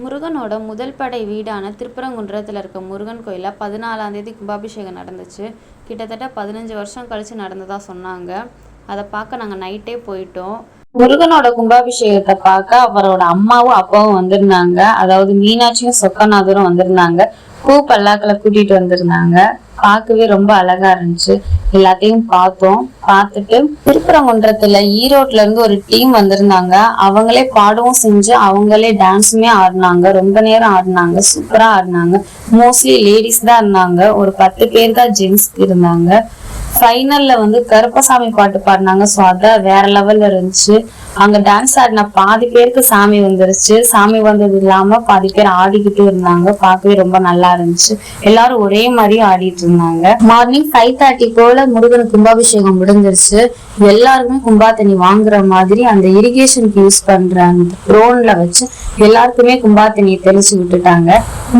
முருகனோட முதல் படை வீடான திருப்பரங்குன்றத்தில் இருக்க முருகன் கோயிலில் 14ஆம் தேதி கும்பாபிஷேகம் நடந்துச்சு. கிட்டத்தட்ட 15 வருஷம் கழிச்சு நடந்ததா சொன்னாங்க. அதை பார்க்க நாங்கள் நைட்டே போயிட்டோம். முருகனோட கும்பாபிஷேகத்தை பார்க்க அவரோட அம்மாவும் அப்பாவும் வந்திருந்தாங்க. அதாவது மீனாட்சியும் சொக்கநாதரும் வந்திருந்தாங்க. பூ பல்லாக்களை கூட்டிட்டு வந்திருந்தாங்க. பார்க்கவே ரொம்ப அழகா இருந்துச்சு. எல்லாத்தையும் பார்த்துட்டு திருப்பரங்குன்றத்துல ஈரோட்ல இருந்து ஒரு டீம் வந்திருந்தாங்க. அவங்களே பாடவும் செஞ்சு அவங்களே டான்ஸுமே ஆடினாங்க. ரொம்ப நேரம் ஆடினாங்க. சூப்பரா ஆடினாங்க. மோஸ்ட்லி லேடிஸ் தான் இருந்தாங்க. ஒரு 10 பேர் தான் ஜென்ஸ் இருந்தாங்க. ஃபைனல்ல கருப்பசாமி பாட்டு பாடினாங்க. ஸோ அதான் வேற லெவல்ல இருந்துச்சு. அங்க டான்ஸ் ஆடின பாதி பேருக்கு சாமி வந்துருச்சு. சாமி வந்தது இல்லாம பாதி பேர் ஆடிக்கிட்டு இருந்தாங்க. பார்க்கவே ரொம்ப நல்லா இருந்துச்சு. எல்லாரும் ஒரே மாதிரி ஆடிட்டு இருந்தாங்க. மார்னிங் 5:30 போல முருகனுக்கு கும்பாபிஷேகம் முடிஞ்சிருச்சு. எல்லாருமே கும்பா தண்ணி வாங்குற மாதிரி அந்த இரிகேஷனுக்கு யூஸ் பண்ற அந்த ட்ரோன்ல வச்சு எல்லாருக்குமே கும்பா தண்ணியை தெளிச்சு விட்டுட்டாங்க.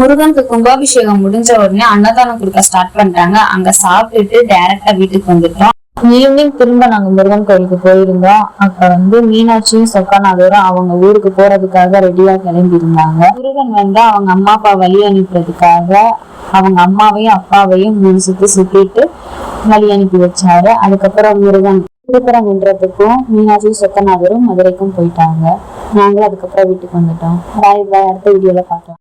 முருகனுக்கு கும்பாபிஷேகம் முடிஞ்ச உடனே அன்னதானம் கொடுக்க ஸ்டார்ட் பண்ணிட்டாங்க. அங்க சாப்பிட்டுட்டு டைரக்டா வீட்டுக்கு வந்துட்டோம். ஈவினிங் திரும்ப நாங்க முருகன் கோயிலுக்கு போயிருந்தோம். அப்ப மீனாட்சியும் சொக்கநாதரும் அவங்க ஊருக்கு போறதுக்காக ரெடியா கிளம்பி இருந்தாங்க. முருகன் அவங்க அம்மா அப்பா வழி அனுப்புறதுக்காக அவங்க அம்மாவையும் அப்பாவையும் 3 சுத்தி சுத்திட்டு வழி அனுப்பி வச்சாரு. அதுக்கப்புறம் முருகன் திருப்பரங்குன்றத்துக்கும் மீனாட்சியும் சொக்கநாதரும் மதுரைக்கும் போயிட்டாங்க. நாங்களும் அதுக்கப்புறம் வீட்டுக்கு வந்துட்டோம். பாய் பாய். அடுத்த வீடியோல பார்க்கலாம்.